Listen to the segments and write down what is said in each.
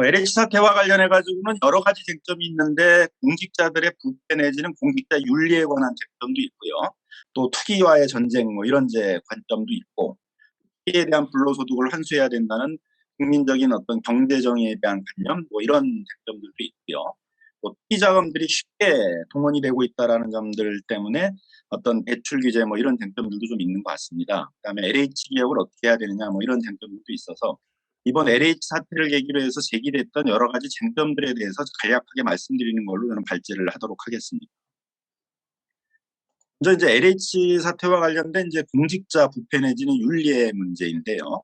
LH 사태와 관련해 가지고는 여러 가지 쟁점이 있는데 공직자들의 부패 내지는 공직자 윤리에 관한 쟁점도 있고요. 또 투기와의 전쟁 이런 관점도 있고 투기에 대한 불로소득을 환수해야 된다는 국민적인 어떤 경제 정의에 대한 관념 이런 쟁점들도 있고요. 또 투기 자금들이 쉽게 동원이 되고 있다라는 점들 때문에 어떤 대출 규제 이런 쟁점들도 좀 있는 것 같습니다. 그다음에 LH 기업을 어떻게 해야 되느냐 이런 쟁점들도 있어서 이번 LH 사태를 계기로 해서 제기됐던 여러 가지 쟁점들에 대해서 간략하게 말씀드리는 걸로 저는 발제를 하도록 하겠습니다. 먼저 이제 LH 사태와 관련된 이제 공직자 부패 내지는 윤리의 문제인데요.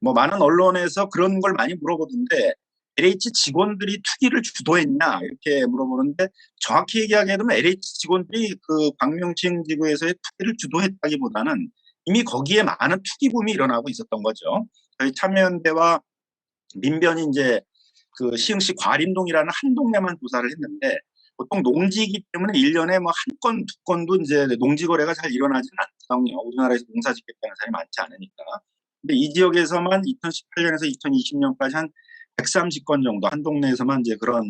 많은 언론에서 그런 걸 많이 물어보던데 LH 직원들이 투기를 주도했냐 이렇게 물어보는데 정확히 얘기하게 되면 LH 직원들이 그 광명시행지구에서의 투기를 주도했다기보다는 이미 거기에 많은 투기붐이 일어나고 있었던 거죠. 저희 참여연대와 민변이 이제 그 시흥시 과림동이라는 한 동네만 조사를 했는데 보통 농지이기 때문에 1년에 뭐 한 건, 두 건도 이제 농지 거래가 잘 일어나지는 않거든요. 우리나라에서 농사 짓겠다는 사람이 많지 않으니까. 근데 이 지역에서만 2018년에서 2020년까지 한 130건 정도 한 동네에서만 이제 그런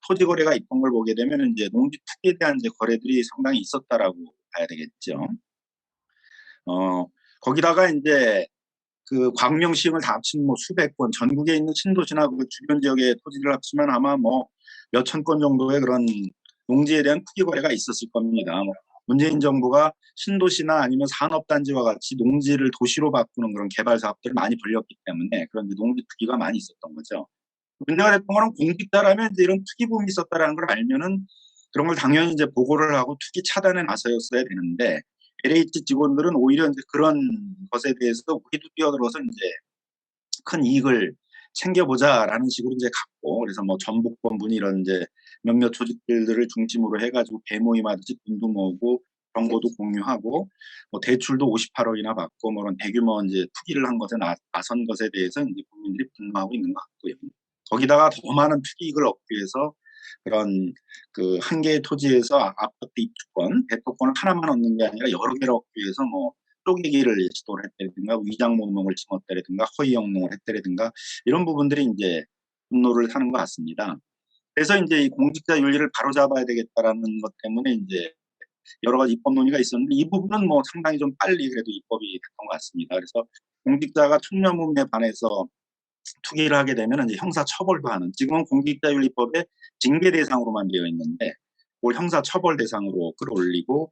토지 거래가 있던 걸 보게 되면 이제 농지 투기에 대한 이제 거래들이 상당히 있었다라고 봐야 되겠죠. 거기다가 이제 그 광명시흥을 다 합치면 뭐 수백 건, 전국에 있는 신도시나 그 주변 지역의 토지를 합치면 아마 뭐 몇천 건 정도의 그런 농지에 대한 투기 거래가 있었을 겁니다. 문재인 정부가 신도시나 아니면 산업단지와 같이 농지를 도시로 바꾸는 그런 개발 사업들을 많이 벌렸기 때문에 그런 농지 투기가 많이 있었던 거죠. 문제가 됐던 거는 공직자라면 이제 이런 투기붐이 있었다라는 걸 알면은 그런 걸 당연히 이제 보고를 하고 투기 차단에 나서였어야 되는데 LH 직원들은 오히려 이제 그런 것에 대해서 우리도 뛰어들어서 이제 큰 이익을 챙겨보자라는 식으로 이제 갔고 그래서 뭐 전북본부니 이런 이제 몇몇 조직들을 중심으로 해가지고 대모임하듯이 돈도 모으고 정보도 공유하고 뭐 대출도 58억이나 받고 뭐 그런 대규모 이제 투기를 한 것에 나선 것에 대해서 이제 국민들이 분노하고 있는 것 같고요. 거기다가 더 많은 투기익을 얻기 위해서 그런 그 한 개의 토지에서 아파트 입주권, 배토권을 하나만 얻는 게 아니라 여러 개를 얻기 위해서 뭐 쪼개기를 시도를 했다든가 위장 목록을 심었다든가 허위 영농을 했다든가 이런 부분들이 이제 분노를 사는 것 같습니다. 그래서 이제 이 공직자 윤리를 바로잡아야 되겠다라는 것 때문에 이제 여러 가지 입법 논의가 있었는데 이 부분은 뭐 상당히 좀 빨리 그래도 입법이 됐던 것 같습니다. 그래서 공직자가 청렴음에 반해서 투기를 하게 되면 이제 형사 처벌도 하는 지금은 공직자윤리법에 징계 대상으로만 되어 있는데 그걸 형사 처벌 대상으로 끌어올리고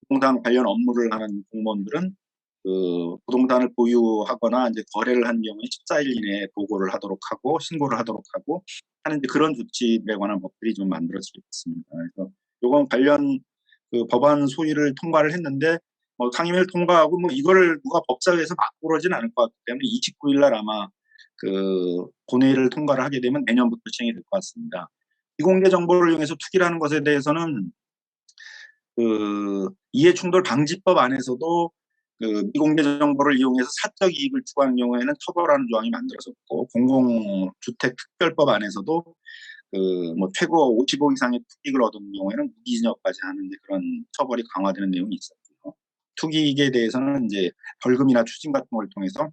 부동산 관련 업무를 하는 공무원들은 그 부동산을 보유하거나 이제 거래를 한 경우에 14일 이내에 보고를 하도록 하고 신고를 하도록 하고 하는 이제 그런 조치에 관한 법들이 좀 만들어지겠습니다. 그래서 이건 관련 그 법안 소위를 통과를 했는데 상임위를 통과하고 이거를 누가 법사위에서 막고 그러진 않을 것 같기 때문에 29일 날 아마 그 본회의를 통과를 하게 되면 내년부터 시행이 될 것 같습니다. 비공개 정보를 이용해서 투기를 하는 것에 대해서는 그 이해충돌 방지법 안에서도 그 미공개 정보를 이용해서 사적 이익을 추구하는 경우에는 처벌하는 조항이 만들어졌고 공공주택 특별법 안에서도 그 뭐 최고 55 이상의 투기익을 얻은 경우에는 무기징역까지 하는 그런 처벌이 강화되는 내용이 있었고요. 투기익에 대해서는 이제 벌금이나 추징 같은 걸 통해서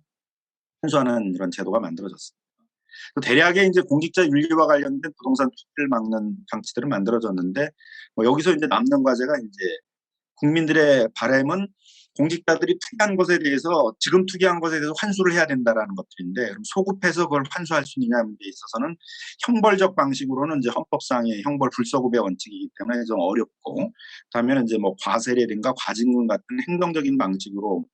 환수하는 이런 제도가 만들어졌습니다. 대략의 이제 공직자 윤리와 관련된 부동산 투기를 막는 장치들은 만들어졌는데 여기서 이제 남는 과제가 이제 국민들의 바람은 공직자들이 투기한 것에 대해서 지금 투기한 것에 대해서 환수를 해야 된다라는 것들인데 그럼 소급해서 그걸 환수할 수 있느냐 문제에 있어서는 형벌적 방식으로는 이제 헌법상의 형벌 불소급의 원칙이기 때문에 좀 어렵고 그다음에 이제 뭐 과세라든가 과징금 같은 행정적인 방식으로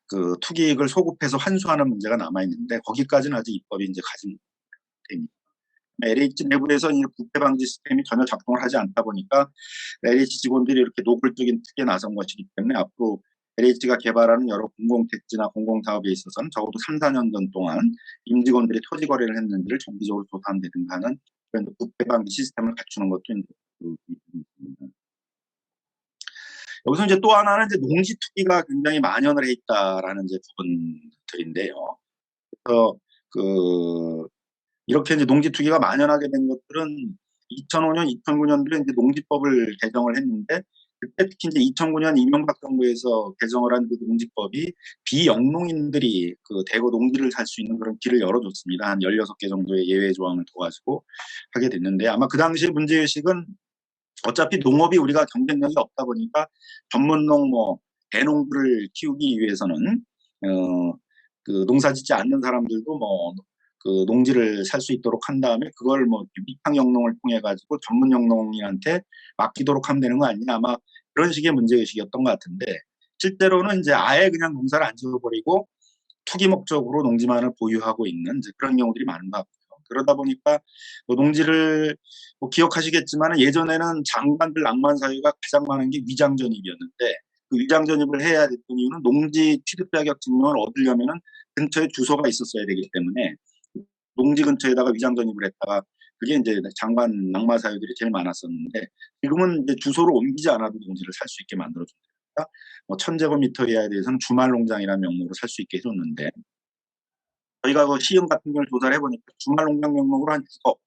그 투기익을 소급해서 환수하는 문제가 남아 있는데 거기까지는 아직 입법이 이제 가진 됩니다. LH 내부에서 이 부패 방지 시스템이 전혀 작동을 하지 않다 보니까 LH 직원들이 이렇게 노골적인 투기에 나선 것이기 때문에 앞으로 LH가 개발하는 여러 공공택지나 공공사업에 있어서는 적어도 3, 4년 전 동안 임직원들이 토지 거래를 했는지를 정기적으로 조사한다든가 하는 그런 부패 방지 시스템을 갖추는 것도 있습니다. 여기서 이제 또 하나는 이제 농지 투기가 굉장히 만연을 해 있다라는 이제 부분들인데요. 그래서 그 이렇게 이제 농지 투기가 만연하게 된 것들은 2005년, 2009년도에 이제 농지법을 개정을 했는데 그때 특히 이제 2009년 이명박 정부에서 개정을 한 그 농지법이 비영농인들이 그 대거 농지를 살 수 있는 그런 길을 열어줬습니다. 한 16개 정도의 예외 조항을 둬가지고 하게 됐는데 아마 그 당시 문제의식은 어차피 농업이 우리가 경쟁력이 없다 보니까 전문농 뭐 대농부를 키우기 위해서는 그 농사 짓지 않는 사람들도 뭐 그 농지를 살 수 있도록 한 다음에 그걸 뭐 밑탕 영농을 통해 가지고 전문 영농인한테 맡기도록 하면 되는 거 아니냐 아마 그런 식의 문제의식이었던 것 같은데 실제로는 이제 아예 그냥 농사를 안 지어버리고 투기 목적으로 농지만을 보유하고 있는 이제 그런 경우들이 많은 것 같고요. 그러다 보니까 뭐 농지를 뭐 기억하시겠지만 예전에는 장관들 낭만 사유가 가장 많은 게 위장 전입이었는데 그 위장 전입을 해야 됐던 이유는 농지 취득 자격 증명을 얻으려면은 근처에 주소가 있었어야 되기 때문에 농지 근처에다가 위장 전입을 했다가 그게 이제 장관 낙마 사유들이 제일 많았었는데 지금은 이제 주소를 옮기지 않아도 농지를 살 수 있게 만들어준다. 뭐 1000제곱미터 이하에 대해서는 주말 농장이라는 명목으로 살 수 있게 해줬는데 저희가 그 시흥 같은 걸 조사를 해보니까 주말 농장 명목으로 한 6억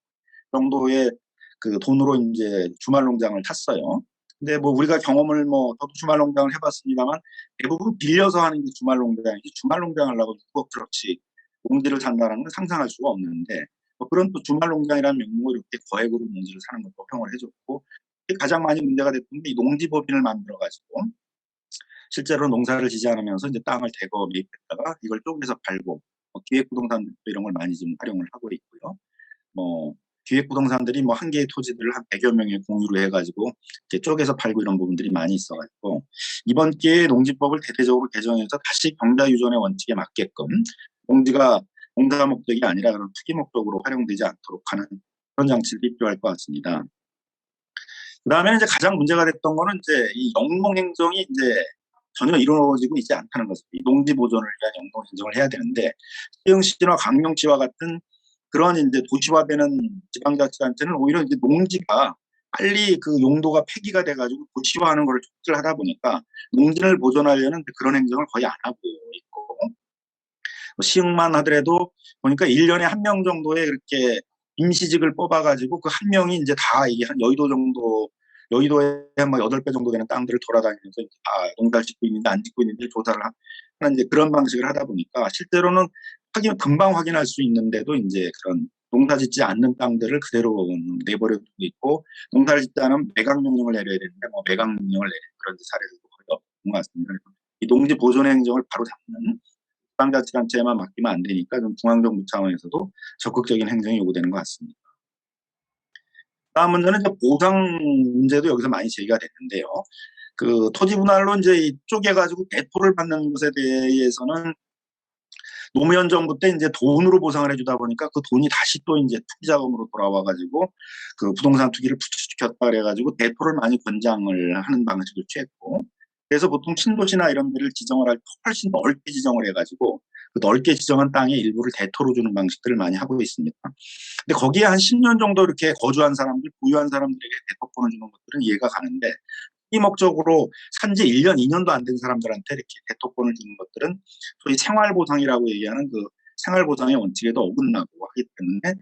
정도의 그 돈으로 이제 주말 농장을 탔어요. 근데 뭐 우리가 경험을 뭐 저도 주말 농장을 해봤습니다만 대부분 빌려서 하는 게 주말 농장이지 주말 농장 하려고 6억 그렇지 농지를 산다는 건 상상할 수가 없는데 뭐 그런 또 주말 농장이라는 명목으로 이렇게 거액으로 농지를 사는 것도 허용을 해줬고 가장 많이 문제가 됐던 게 이 농지법인을 만들어가지고 실제로 농사를 지지 않으면서 이제 땅을 대거 매입했다가 이걸 쪼개서 팔고 뭐 기획부동산 이런 걸 많이 좀 활용을 하고 있고요. 뭐 기획부동산들이 뭐 한 개의 토지들을 한 100여 명이 공유로 해가지고 이렇게 쪼개서 팔고 이런 부분들이 많이 있어가지고 이번 기회에 농지법을 대대적으로 개정해서 다시 경자유전의 원칙에 맞게끔 농지가 농사 목적이 아니라 그런 투기 목적으로 활용되지 않도록 하는 그런 장치들이 필요할 것 같습니다. 그다음에 이제 가장 문제가 됐던 거는 이제 이 영농 행정이 이제 전혀 이루어지고 있지 않다는 것입니다. 이 농지 보존을 위한 영농 행정을 해야 되는데 시흥시나 강릉시와 같은 그런 이제 도시화되는 지방자치단체는 오히려 이제 농지가 빨리 그 용도가 폐기가 돼가지고 도시화하는 걸 촉진을 하다 보니까 농지를 보존하려는 그런 행정을 거의 안 하고 있고 뭐 시흥만 하더라도 보니까 1년에 한 명 정도의 그렇게 임시직을 뽑아가지고 그 한 명이 이제 다 이게 한 여의도 정도 여의도에 한 8배 정도 되는 땅들을 돌아다니면서 농사를 짓고 있는지 안 짓고 있는지 조사를 하는 이제 그런 방식을 하다 보니까 실제로는 금방 확인할 수 있는데도 이제 그런 농사 짓지 않는 땅들을 그대로 내버려 두고 있고 농사를 짓지 않으면 매각 명령을 내려야 되는데 뭐 매각 명령을 내리는 그런 사례들도 거의 없는 것 같습니다. 이 농지 보존 행정을 바로 잡는 지방자치단체에만 맡기면 안 되니까 좀 중앙정부 차원에서도 적극적인 행정이 요구되는 것 같습니다. 다음 문제는 이제 보상 문제도 여기서 많이 제기가 됐는데요. 그 토지 분할로 이제 쪼개가지고 대토를 받는 것에 대해서는 노무현 정부 때 이제 돈으로 보상을 해주다 보니까 그 돈이 다시 또 이제 투기 자금으로 돌아와가지고 그 부동산 투기를 부추겼다 그래가지고 대토를 많이 권장을 하는 방식을 취했고 그래서 보통 신도시나 이런 데를 지정을 할 때 훨씬 넓게 지정을 해가지고 그 넓게 지정한 땅의 일부를 대토로 주는 방식들을 많이 하고 있습니다. 근데 거기에 한 10년 정도 이렇게 거주한 사람들, 보유한 사람들에게 대토권을 주는 것들은 이해가 가는데 이 목적으로 산지 1년, 2년도 안 된 사람들한테 이렇게 대토권을 주는 것들은 소위 생활보상이라고 얘기하는 그 생활보상의 원칙에도 어긋나고 하기 때문에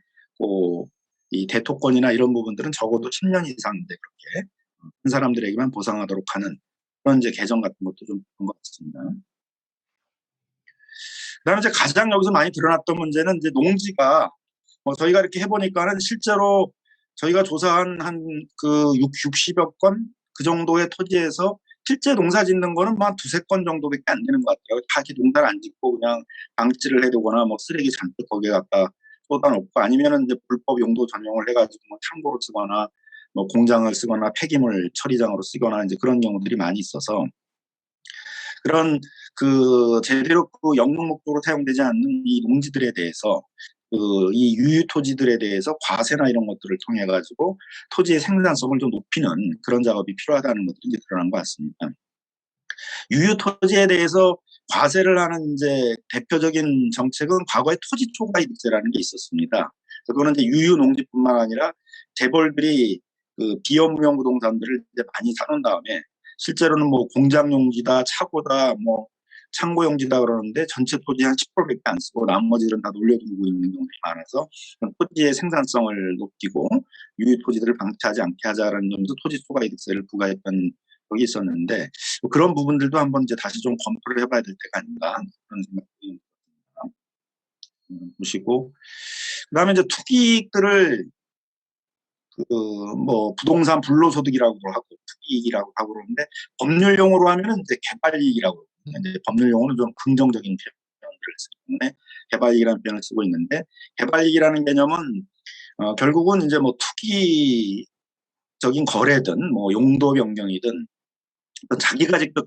이 대토권이나 이런 부분들은 적어도 10년 이상 그렇게 한 사람들에게만 보상하도록 하는 그런 이제 개정 같은 것도 좀 그런 것 같습니다. 그다음에 이제 가장 여기서 많이 드러났던 문제는 이제 농지가 저희가 이렇게 해보니까는 실제로 저희가 조사한 한 그 60여 건 그 정도의 토지에서 실제 농사 짓는 거는 뭐 한 2~3건 정도밖에 안 되는 것 같더라고요. 다 농사를 안 짓고 그냥 방치를 해두거나 뭐 쓰레기 잔뜩 거기에 갖다 쏟아놓고 아니면은 이제 불법 용도 전용을 해가지고 뭐 창고로 쓰거나 뭐 공장을 쓰거나 폐기물 처리장으로 쓰거나 이제 그런 경우들이 많이 있어서 그런 그 제대로 그 영농 목적으로 사용되지 않는 이 농지들에 대해서 이 유유 토지들에 대해서 과세나 이런 것들을 통해 가지고 토지의 생산성을 좀 높이는 그런 작업이 필요하다는 것도 이제 드러난 것 같습니다. 유유 토지에 대해서 과세를 하는 이제 대표적인 정책은 과거에 토지 초과이득세라는 게 있었습니다. 그거는 이제 유유 농지뿐만 아니라 재벌들이 그 비업무용 부동산들을 이제 많이 사놓은 다음에 실제로는 뭐 공장 용지다, 차고다, 뭐 창고 용지다 그러는데 전체 토지 한 10%밖에 안 쓰고 나머지는 다 놀려두고 있는 경우들이 많아서 토지의 생산성을 높이고 유유 토지들을 방치하지 않게 하자라는 점에서 토지 초과이득세를 부과했던 거기 있었는데 뭐 그런 부분들도 한번 이제 다시 좀 검토를 해봐야 될 때가 아닌가 그런 생각이 보시고 그다음에 이제 투기익들을 뭐 부동산 불로소득이라고 하고 투기익이라고 하고 그러는데 법률 용어로 하면은 이제 개발이익이라고 이제 법률 용어는 좀 긍정적인 표현들을 쓰기 때문에 개발이익이라는 표현을 쓰고 있는데 개발이익이라는 개념은 결국은 이제 뭐 투기적인 거래든 뭐 용도 변경이든 자기가 직접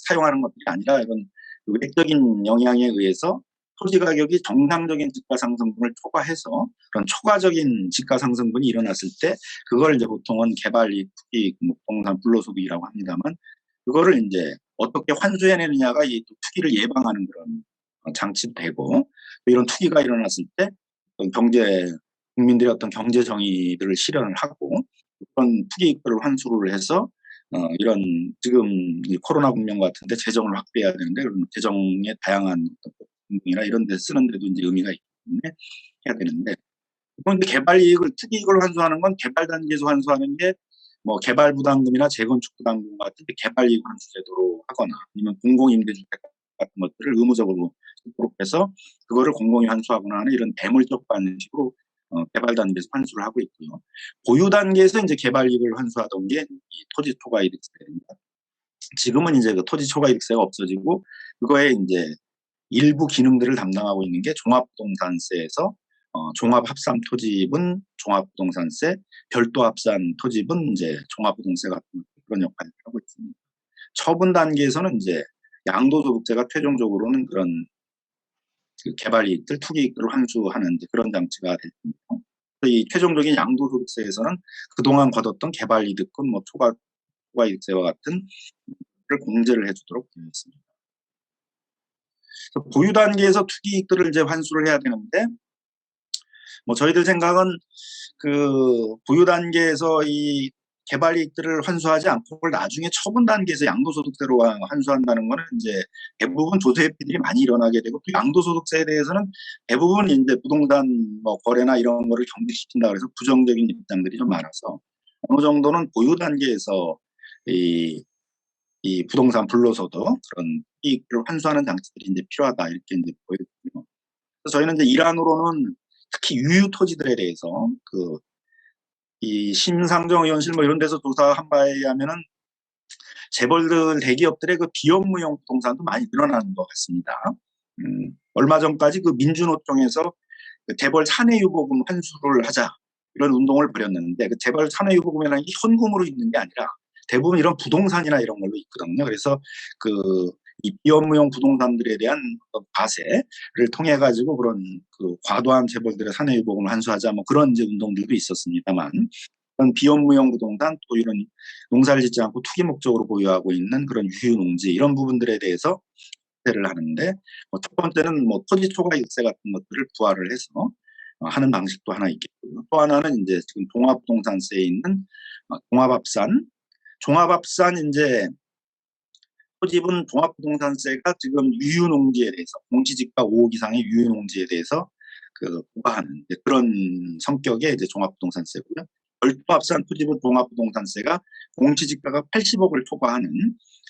사용하는 것들이 아니라 이건 외적인 영향에 의해서 토지 가격이 정상적인 지가 상승분을 초과해서 그런 초과적인 지가 상승분이 일어났을 때 그걸 이제 보통은 개발이익, 투기이익, 뭐 부동산 불로소득이라고 합니다만 그거를 이제 어떻게 환수해내느냐가 이 투기를 예방하는 그런 장치도 되고 이런 투기가 일어났을 때 국민들의 어떤 경제 정의들을 실현을 하고 그런 투기이익들을 환수를 해서 이런 지금 코로나 국면 같은데 재정을 확대해야 되는데 그런 재정의 다양한 이나 이런 데 쓰는 데도 이제 의미가 있기 때문에 해야 되는데 그런데 개발 이익을 투기이익을 환수하는 건 개발 단계에서 환수하는 게 뭐 개발 부담금이나 재건축 부담금 같은 개발 이익 환수 제도로 하거나 아니면 공공 임대주택 같은 것들을 의무적으로 해서 그거를 공공이 환수하거나 하는 이런 대물적 방식으로 개발 단계에서 환수를 하고 있고요. 보유 단계에서 이제 개발 이익을 환수하던 게 토지 초과 이득세입니다. 지금은 이제 그 토지 초과 이득세가 없어지고 그거에 이제 일부 기능들을 담당하고 있는 게 종합부동산세에서 종합합산 토지분 종합부동산세, 별도 합산 토지분 이제 종합부동세 같은 그런 역할을 하고 있습니다. 처분 단계에서는 이제 양도소득세가 최종적으로는 그런 그 개발이익들, 투기이익들을 환수하는 그런 장치가 될 겁니다. 이 최종적인 양도소득세에서는 그동안 거뒀던 개발이득금, 뭐 초과이득세와 같은 를 공제를 해주도록 되어 있습니다. 보유 단계에서 투기이익들을 이제 환수를 해야 되는데, 뭐 저희들 생각은 그 보유 단계에서 이 개발이익들을 환수하지 않고 그걸 나중에 처분 단계에서 양도소득세로 환수한다는 거는 이제 대부분 조세회피들이 많이 일어나게 되고 또 양도소득세에 대해서는 대부분 이제 부동산 뭐 거래나 이런 거를 경직시킨다 그래서 부정적인 입장들이 좀 많아서 어느 정도는 보유 단계에서 이 부동산 불로소득 그런 이익을 환수하는 장치들이 이제 필요하다 이렇게 이제 보여지고요. 그래서 저희는 이제 일환으로는 특히 유유 토지들에 대해서 이 심상정의원실 뭐 이런 데서 조사한 바에 의하면은 재벌들 대기업들의 그 비업무용 부동산도 많이 늘어나는 것 같습니다. 얼마 전까지 그 민주노총에서 그 재벌 사내유보금 환수를 하자 이런 운동을 벌였는데 그 재벌 사내유보금이라는 게 현금으로 있는 게 아니라 대부분 이런 부동산이나 이런 걸로 있거든요. 그래서 이 비업무용 부동산들에 대한 과세를 통해 가지고 그런 그 과도한 재벌들의 사내유보금을 환수하자 뭐 그런 이제 운동들도 있었습니다만 그런 비업무용 부동산 또 이런 농사를 짓지 않고 투기 목적으로 보유하고 있는 그런 유휴농지 이런 부분들에 대해서 세를 하는데 첫 번째는 뭐 토지 초과 이익세 같은 것들을 부과를 해서 하는 방식도 하나 있겠고요. 또 하나는 이제 지금 종합부동산세에 있는 종합합산 이제 토지분 종합부동산세가 지금 유휴농지에 대해서 공시지가 5억 이상의 유휴농지에 대해서 부과하는 그런 성격의 이제 종합부동산세고요. 별도합산 토지분 종합부동산세가 공시지가가 80억을 초과하는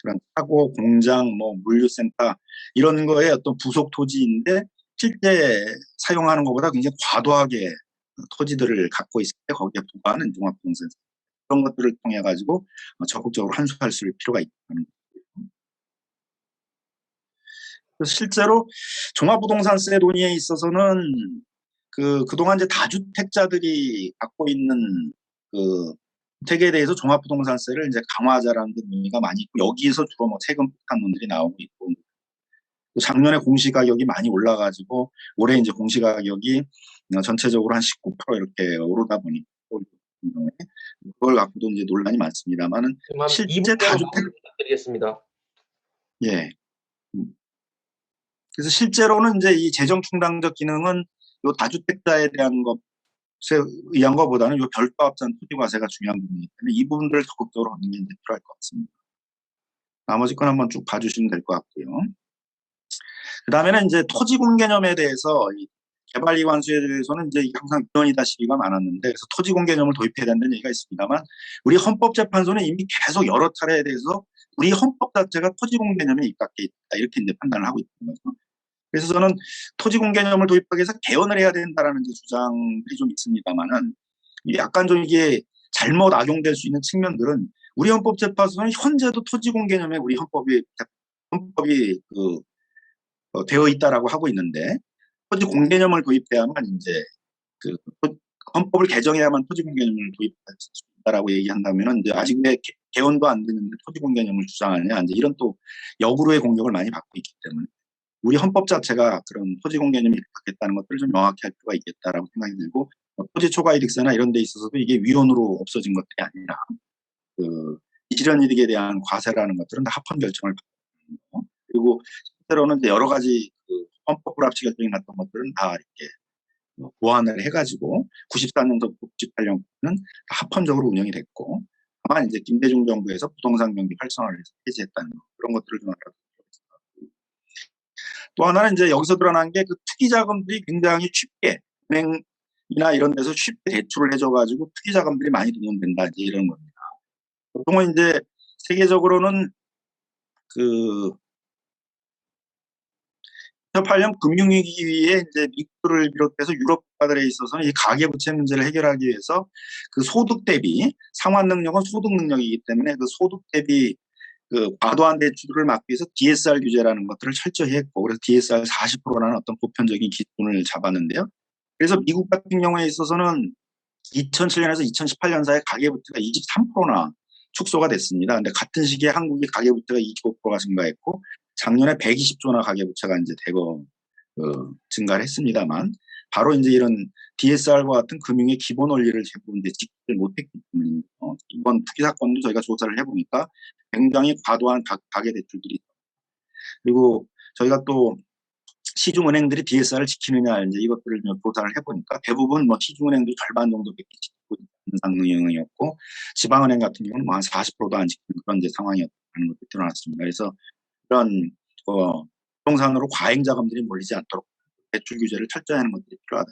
그런 사고, 공장, 뭐 물류센터 이런 거에 어떤 부속 토지인데 실제 사용하는 것보다 굉장히 과도하게 토지들을 갖고 있을 때 거기에 부과하는 종합부동산세 그런 것들을 통해 가지고 적극적으로 환수할 필요가 있다는 거죠. 실제로 종합부동산세 논의에 있어서는 그동안 이제 다주택자들이 갖고 있는 주택에 대해서 종합부동산세를 이제 강화하자라는 논의가 많이 있고 여기에서 주로 뭐 세금 폭탄론들이 나오고 있고 작년에 공시가격이 많이 올라가지고 올해 이제 공시가격이 전체적으로 한 19% 이렇게 오르다 보니까 그걸 갖고도 이제 논란이 많습니다만은 실제 다주택 부탁드리겠습니다. 예. 그래서 실제로는 이제 이 재정 충당적 기능은 요 다주택자에 대한 것에 의한 것보다는 요 별도합산 토지과세가 중요한 부분이기 때문에 이 부분들을 적극적으로 하는 게 필요할 것 같습니다. 나머지 건 한번 쭉 봐주시면 될 것 같고요. 그 다음에는 이제 토지분 개념에 대해서 개발기관수에 대해서는 이제 항상 위헌이다 시비가 많았는데, 그래서 토지공 개념을 도입해야 된다는 얘기가 있습니다만, 우리 헌법재판소는 이미 계속 여러 차례에 대해서 우리 헌법 자체가 토지공 개념에 입각해 있다, 이렇게 이제 판단을 하고 있는 거죠. 그래서 저는 토지공 개념을 도입하기 위해서 개헌을 해야 된다라는 주장들이 좀 있습니다만은, 약간 좀 이게 잘못 악용될 수 있는 측면들은, 우리 헌법재판소는 현재도 토지공 개념에 우리 헌법이 되어 있다라고 하고 있는데, 토지 공개념을 도입해야만 이제 그 헌법을 개정해야만 토지 공개념을 도입할 수 있다라고 얘기한다면은, 이제 아직 왜 개헌도 안 되는데 토지 공개념을 주장하냐, 이제 이런 또 역으로의 공격을 많이 받고 있기 때문에, 우리 헌법 자체가 그런 토지 공개념이 바뀌었다는 것들을 좀 명확히 할 필요가 있겠다라고 생각이 들고, 토지 초과이득세나 이런 데 있어서도 이게 위헌으로 없어진 것들이 아니라 실현이득에 대한 과세라는 것들은 다 합헌 결정을 받는 거고, 그리고 실제로는 이제 여러 가지 헌법 불합치 결정이 났던 것들은 다 이렇게 보완을 해가지고 94년부터 98년까지는 합헌적으로 운영이 됐고, 다만 이제 김대중 정부에서 부동산 경기 활성화를 해서 해제했다는 그런 것들을 좀 알아두고, 또 하나는 이제 여기서 드러난 게 투기 자금들이 굉장히 쉽게 은행이나 이런 데서 쉽게 대출을 해줘가지고 투기 자금들이 많이 동원된다, 이제 이런 겁니다. 보통은 이제 세계적으로는 2008년 금융위기 이후에 이제 미국을 비롯해서 유럽 국가들에 있어서는 이 가계부채 문제를 해결하기 위해서 소득 대비, 상환 능력은 소득 능력이기 때문에 소득 대비 과도한 대출을 막기 위해서 DSR 규제라는 것들을 철저히 했고, 그래서 DSR 40%라는 어떤 보편적인 기준을 잡았는데요. 그래서 미국 같은 경우에 있어서는 2007년에서 2018년 사이에 가계부채가 23%나 축소가 됐습니다. 근데 같은 시기에 한국이 가계부채가 25%가 증가했고, 작년에 120조나 가계부채가 이제 대거 증가를 했습니다만, 바로 이제 이런 DSR과 같은 금융의 기본 원리를 제대로 이제 지키지 못했기 때문에, 이번 투기 사건도 저희가 조사를 해보니까 굉장히 과도한 가계 대출들이 있고, 그리고 저희가 또 시중은행들이 DSR을 지키느냐, 이제 이것들을 조사를 해보니까 대부분 시중은행도 절반 정도밖에 지키고 있는 상황이었고, 지방은행 같은 경우는 한 40%도 안 지키는 그런 이제 상황이었다는 것도 드러났습니다. 그래서 그런 부동산으로 과잉 자금들이 몰리지 않도록 대출 규제를 철저히 하는 것들이 필요하다.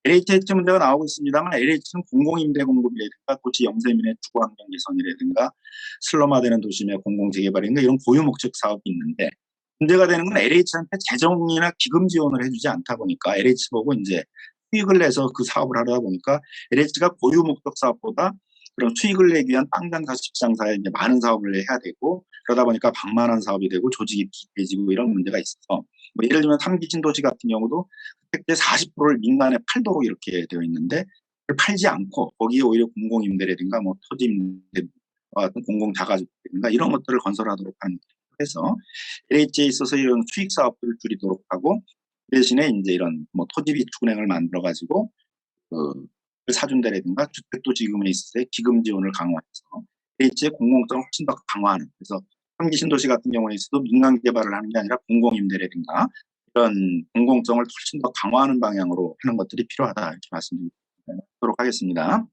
LHH 문제가 나오고 있습니다만, LH는 공공임대 공급이라든가 도시 영세민의 주거환경 개선이라든가 슬럼화되는 도심의 공공재개발인가 이런 고유 목적 사업이 있는데, 문제가 되는 건 LH한테 재정이나 기금 지원을 해주지 않다 보니까, LH 보고 이제 수익을 내서 그 사업을 하다 보니까 LH가 고유 목적 사업보다 그런 수익을 내기 위한 빵장사 집장사에 이제 많은 사업을 해야 되고, 그러다 보니까 방만한 사업이 되고 조직이 비대해지고 이런 문제가 있어서, 예를 들면 3기 신도시 같은 경우도 혜택의 40%를 민간에 팔도록 이렇게 되어 있는데, 그걸 팔지 않고 거기에 오히려 공공임대라든가 토지임대와 같은 공공자가주택이라든가 이런 것들을 건설하도록 하는, 해서 LH에 있어서 이런 수익 사업들을 줄이도록 하고, 대신에 이제 이런 토지비축은행을 만들어 가지고 사준다라든가 주택도시기금에 있을 때 기금 지원을 강화해서 LH의 공공성을 훨씬 더 강화하는, 그래서 3기 신도시 같은 경우에 있어도 민간 개발을 하는 게 아니라 공공임대라든가 이런 공공성을 훨씬 더 강화하는 방향으로 하는 것들이 필요하다, 이렇게 말씀드리도록 하겠습니다.